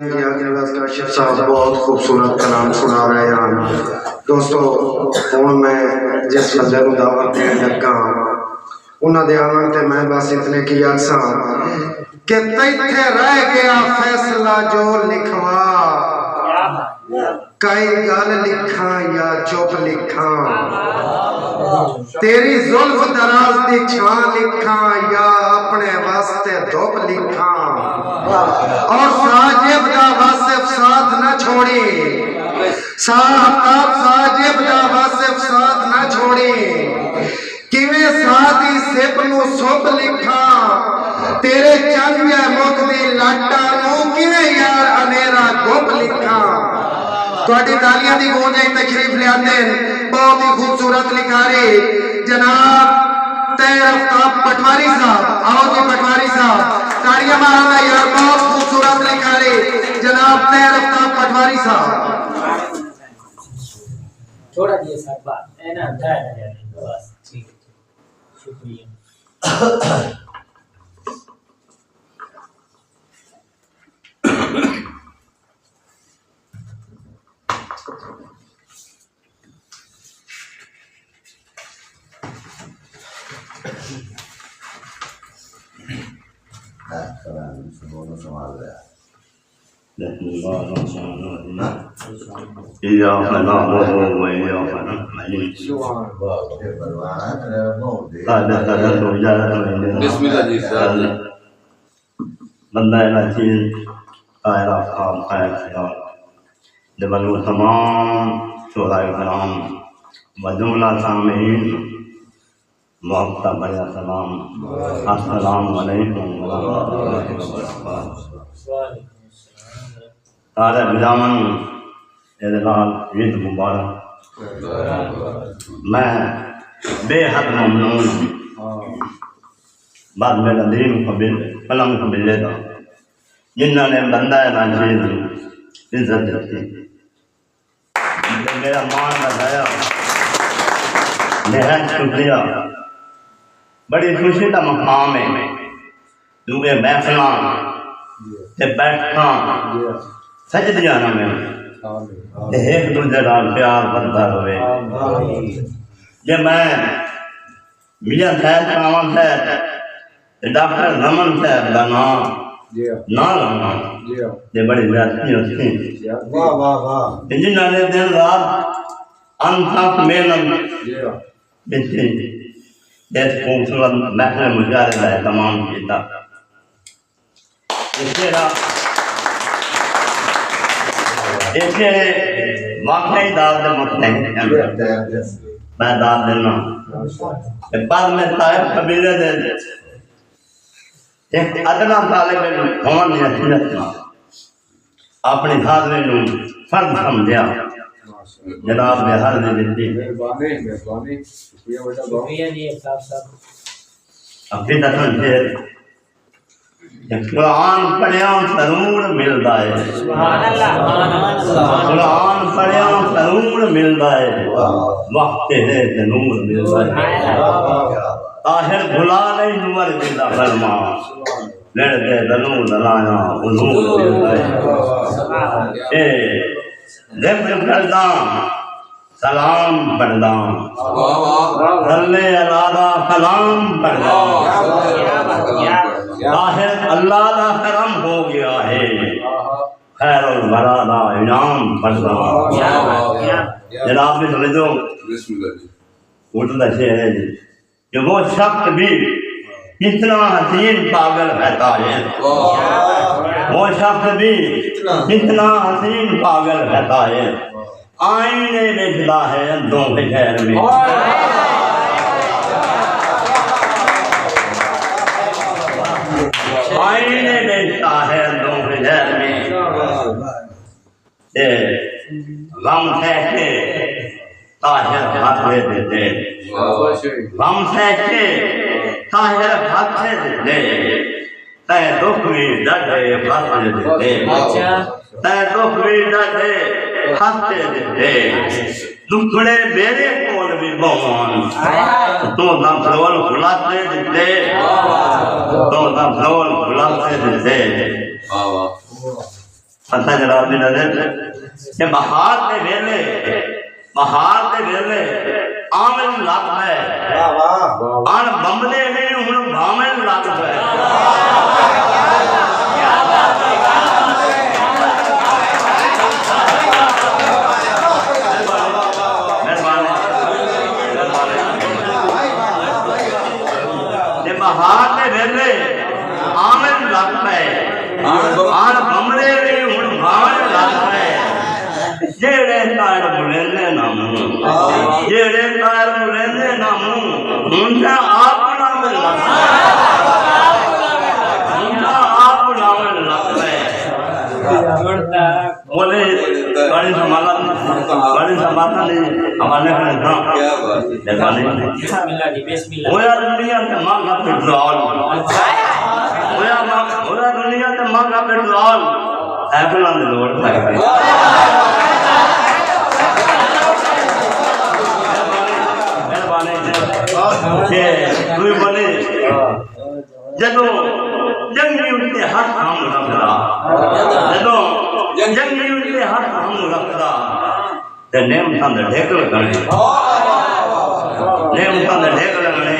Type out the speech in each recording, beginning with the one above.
کاشف صاحب بہت خوبصورت کلام سنا رہے ہیں دوستو ہوں میں جس بندے کو دعوت دین لگا انہاں دے آمن تے میں بس اتنے کی آکساں کہ تیتھے رہ گیا فیصلہ جو لکھوا کئی گال لکھاں یا چوپ لکھاں تیری ظلف دراز دی چھان لکھاں یا اپنے واسطے دھوپ لکھاں اور ساجب دا واصف ساتھ نہ چھوڑی صاحب ساجب دا واصف ساتھ نہ چھوڑی کیویں ساتھی سپ نو سپ لکھاں تیرے چند یا مک دی لاٹا نو کیویں یار انیرا گپ لکھاں تواڈی تالیاں دی گونج ایک تشریف لے آتے ہیں بہت ہی خوبصورت لکھاری جناب تیر افتاب پٹواری صاحب آؤ جی پٹواری صاحب تاڑیاں مارا یار بہت خوبصورت لکھاری جناب تیر افتاب پٹواری صاحب چھوڑا دیے صاحب بات ہے نا دائیں بس ٹھیک شکریہ إياك نعبد وإياك نستعين بسم الله بندہ نچیز قائر افخام قائر خیال جبلو تمام شہداء کرام و جملہ سامعین محبت بڑا سلام السلام علیکم ورحمۃ اللہ وبرکاتہ سارے بجامن اعلان عید مبارک میں بے حد ممنون بعد میرا دین قلم قبلے دا جنہوں نے بندہ ناچیز عزت دیتی میرا مان بتایا نہایت شکریہ بڑی خوشی کا مقام ہے کیونکہ محفلاں تے بیٹھنا سجدیاں نہ میں ایک دوسرے نال پیار بنتا ہوئے جے میں میاں صاحب کامن صاحب ڈاکٹر رمن صاحب کا نام نہ لانا یہ بڑی زیادتی ہوتی جنہوں نے دن رات انتھک محنت بچی اس خوبصورت محفل مجاہدہ ہے تمام کیتا اس واقعی داد دے مطلب میں داد دینا بعد میں طائف قبیلے دے ایک ادنا طالب علم ہون نے اچھا اپنی حاضری نو فرض سمجھا جناب نے ہر دن دیتی شکریہ جی صاحب صاحب اپنی دفن سے قرآن پڑھیاں ضرور ملتا ہے سبحان اللہ قرآن پڑھیاں ضرور ملتا ہے وقت ہے ضرور ملتا ہے طاہر بھلا نہیں نور بلا فرما لڑ کے ضرور للایا حضور ملتا ہے اے ذکر کرداں سلام پڑھداں صلی اللہ سلام پڑھداں طاہر اللہ دا کرم ہو گیا ہے خیر الورا دا انعام پڑھداں جناب نے سمجھو اٹھتا شعر ہے جی کہ وہ شخص بھی کتنا حسین پاگل رہتا ہے وہ شخص بھی کتنا حسین پاگل رہتا ہے آئینے دیکھتا ہے اندھوں کے شہر میں آئینے دیکھتا ہے اندھوں کے شہر میں غم سہ کے طاہر ہاتھ لے دیتے غم سہ کے طاہر ہاتھ لے دیتے تے دکھ بھی ڈٹے ہاتھ لے دیتے تے دکھ بھی ڈٹے ہاتھ لے دیتے دکھڑے میرے کول بھی بہن تو دم فرول کھلاتے دیتے تو دم فرول کھلاتے دیتے پتہ جناب دی نظر کہ بہار دے ویلے آمن لگ پے آن بمبلے نے ہن بھاویں لگ پے بہار دے ویلے آمن لگ پے آن بمبلے نے ہن بھاویں لگ پے جیڑے تار بلندے نہ منہ جیڑے تار بلندے نہ منہ ہوندا آپ نام لگ ہوندا آپ نام لگ پے بولے بڑی سماتا نے ہمارے کیا بات ہے بسم اللہ جی بسم اللہ ہویا دنیا تے ماں کا پیٹرول ہویا دنیا تے ماں کا پیٹرول ایپلاں دے لوڑ پے کوئی بولے جدو جنگی انتے ہاتھ ہم رکھدا جدو جنگی انتے ہاتھ ہم رکھدا تے نیم تھاں دے ڈھیک لگنے نیم تھاں دے ڈھیک لگنے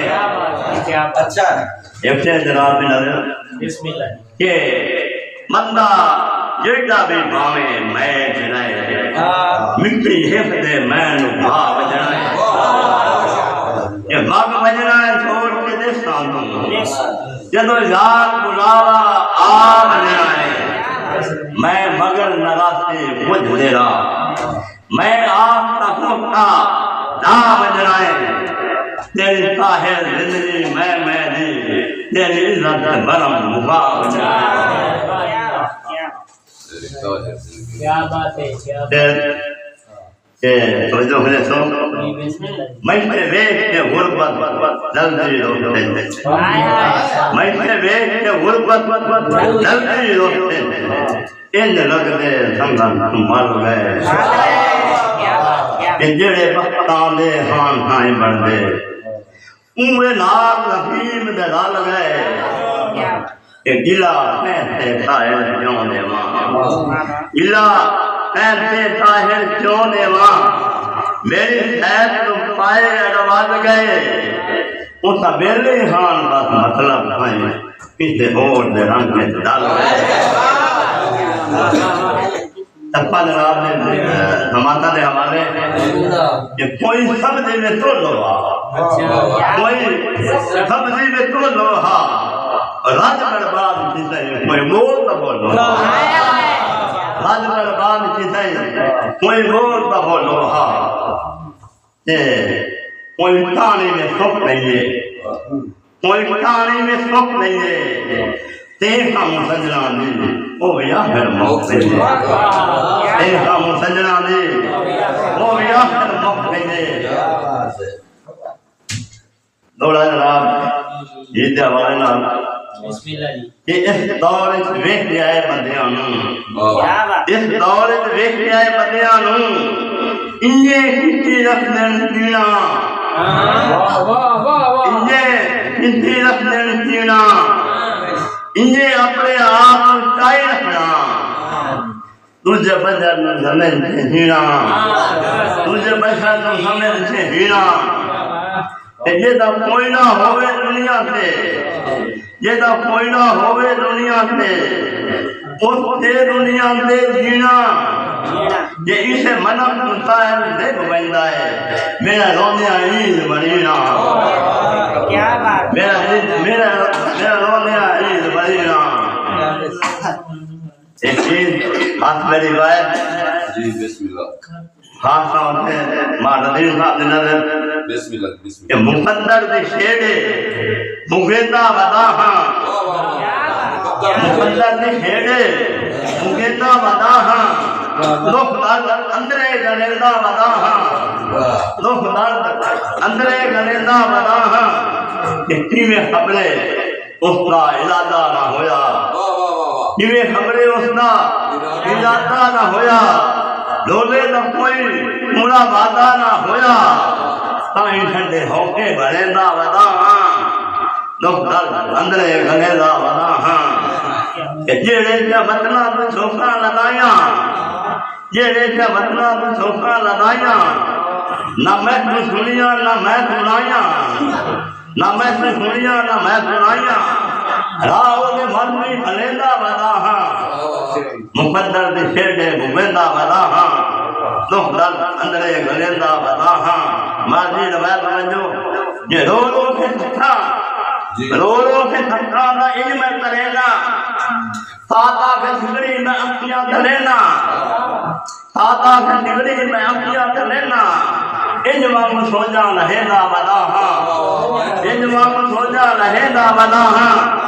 اچھا ایک سے جناب نظر بسم اللہ کہ بندہ جیڑا بھی بھاویں میں جنائے مٹی ہف دے میں نو بھاو جنائے یہ باغ بجنا ہے چھوڑ کے دیستان تم جدو یاد بلاوا آ بجنا ہے میں مگر نراستے بجھ دے رہا میں آپ تک مکتا دا بجنا ہے تیری طاہر زندگی میں دی تیری عزت برم مبا بجنا ہے کیا بات ہے کیا بات ہے توجہ ہونے سو میں تے ویکھ کے غربت جلدی روکتے میں تے ویکھ کے غربت جلدی روکتے ان لگدے سنگن مر گئے کہ جڑے بختاں دے ہان ہائیں بن دے عمر نال رحیم دے لال گئے کہ گلا پہتے طاہر کیوں دے ماں گلا پہتے طاہر کیوں دے ماں میری خیر تو پائے اڑواد گئے ان تا بیلے ہان بس مطلب کھائیں پیتے اور دے رنگ میں ڈال گئے تپا جناب نے ہماتا دے حوالے کہ کوئی سبزی میں تو لو کوئی سبزی میں تو لو راج برباد کی صحیح کوئی مول نہ بولو راج برباد کی صحیح کوئی مول نہ بولو کوئی ٹانی میں سکھ نہیں ہے کوئی ٹانی میں سکھ نہیں ہے تیرا مسجنا دی او یا پھر موت نہیں ہے تیرا مسجنا دی او یا پھر موت نہیں ہے دوڑا جناب یہ تے حوالے نال بسم اللہ جی کہ اس دور وچ ویکھ آئے بندیاں نوں اس دور وچ ویکھ آئے بندیاں نوں انجے کیتی رکھ دین پینا واہ واہ واہ انجے کیتی رکھ دین پینا انجے اپنے آپ ٹائی رکھنا تجھے بشر نو زمین سے ہینا تجھے بشر نو زمین سے ہینا یہ دا کوئی نہ ہوئے دنیا سے یہ دا کوئی نہ ہوئے دنیا سے اس تے دنیا سے جینا یہ اسے منع کرتا ہے دیکھ بندہ ہے میرا رونے عید مرینا میرا رونے عید مرینا ایک چیز ہاتھ میں روایت جی بسم اللہ ہاتھ سامنے مہاندیر صاحب نے نظر بسم اللہ بسم کہ مقدر دے شیڑے مغیدہ ودا ہاں مقدر دے شیڑے مغیدہ ودا ہاں لوگ دار اندرے گلیدہ ودا ہاں لوگ دار اندرے گلیدہ ودا ہاں کہ کیویں خبرے اس کا ارادہ نہ ہویا کیویں خبرے اس کا ارادہ نہ ہویا لولے دا کوئی مڑا وعدہ نہ ہویا تائیں ٹھنڈے ہو کے بڑے دا ودا ہاں لوگ دل اندرے گلے دا ودا ہاں کہ جڑے تے وطنا تو چھوکا لگایا جڑے تے وطنا تو چھوکا لگایا نہ میں تو سنیا نہ میں سنایا نہ میں تو سنیا نہ میں سنایا راہ دے مرمی بھلیندا ودا ہاں مقدر دے چھڑے گویندا ودا ہاں دکھ درد اندرے گلیندا ودا ہاں ماضی روایت ونجو یہ رو رو کے تھکا رو رو کے تھکا دا علم کرینا ساتا کے سگڑی میں اپنیاں دلینا ساتا کے سگڑی میں اپنیاں دلینا انجوام سوجا لہینا ودا ہاں انجوام سوجا لہینا ودا ہاں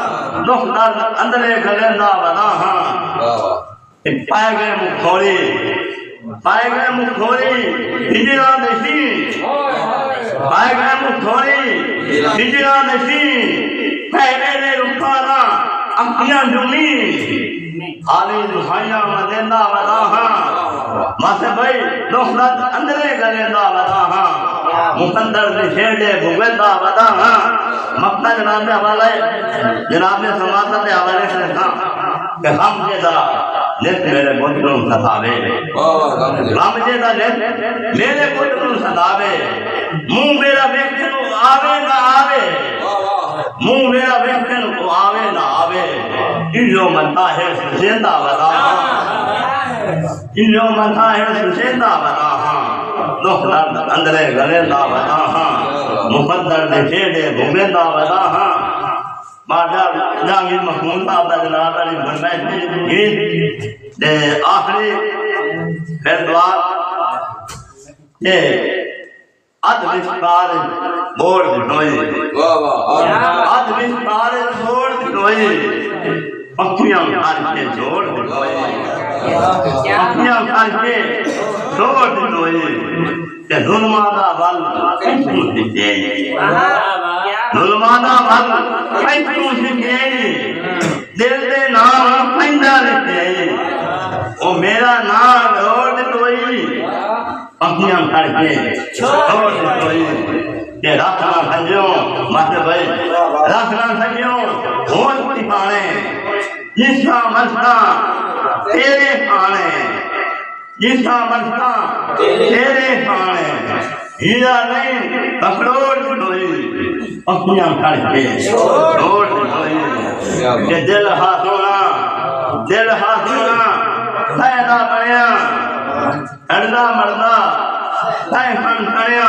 دکھ درد اندرے گلیندا ودا ہاں پائے گئے مکھوری پائے گئے مکھوری ہجرا نشی پائے گئے مکھوری ہجرا نشی پہلے نے رکھانا اپنیاں جمی آلی دہائیاں مدینہ ودا ہاں ماسے بھائی دکھ درد اندرے گلیندا ودا ہاں مقدر سے شیڑے بھویندہ ودا ہاں مقتہ جناب نے حوالے جناب نے سماعت کے حوالے سے کہا کہ ہم جیسا نیت میرے پتروں ستاوے ہم جیسا نیت میرے پتروں ستاوے منہ میرا ویکھن کو آوے نہ آوے منہ میرا ویکھن کو آوے نہ آوے جو منتا ہے سوشیندہ ودا ہاں جو منتا ہے سوشیندہ ودا ہاں دکھ درد اندرے گلیندا ودا ہاں مقدر دے چھیڑے گھومیندا ودا ہاں ماجا جانگی محمود صاحب دا جناب علی فرمائش گیت دے آخری پھر دعا یہ اد وسکار بوڑ دھوئی اد وسکار بوڑ دھوئی پکھیاں کر کے جوڑ دھوئی پکھیاں کر کے جوڑ دھوئی کہ ظلمہ دا ول کیسوں سکھے ظلمہ دا ول کیسوں سکھے دل دے نام پیندا لکھے او میرا نام جوڑ دھوئی پکھیاں کر کے جوڑ دھوئی کہ رکھنا سجیوں مات بھائی رکھنا سجیوں ہوش ٹھکانے جس کا مسئلہ تیرے کھانے جس کا مسئلہ تیرے کھانے ہیرا نہیں ککڑوڑ دھوئی پکھیاں کر کے جوڑ دھوئی کہ دل ہاتھونا پیدا بنیا کڑدا مردا تائیں خان کڑیا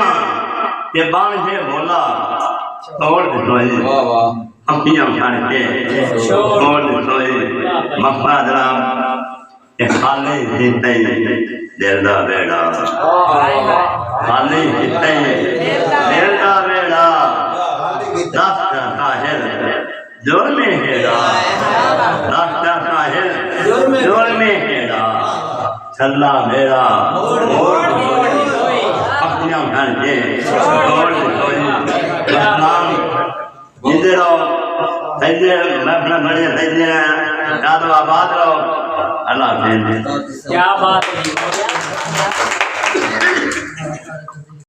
کہ بان سے بولا توڑ دھوئی پکھیاں کر کے توڑ دھوئی مفاد رام کہ خالی ہیتے دل دا بیڑا خالی ہیتے دل دا بیڑا راستہ ساحل جوڑ میں ہیڑا راستہ ساحل جوڑ میں ہیڑا چھلا میرا پکھیاں کر کے توڑ دھوئی اسلام جدے رہو سیدے محفل بڑے سیدے یاد و آباد رہو اللہ حافظ کیا بات ہے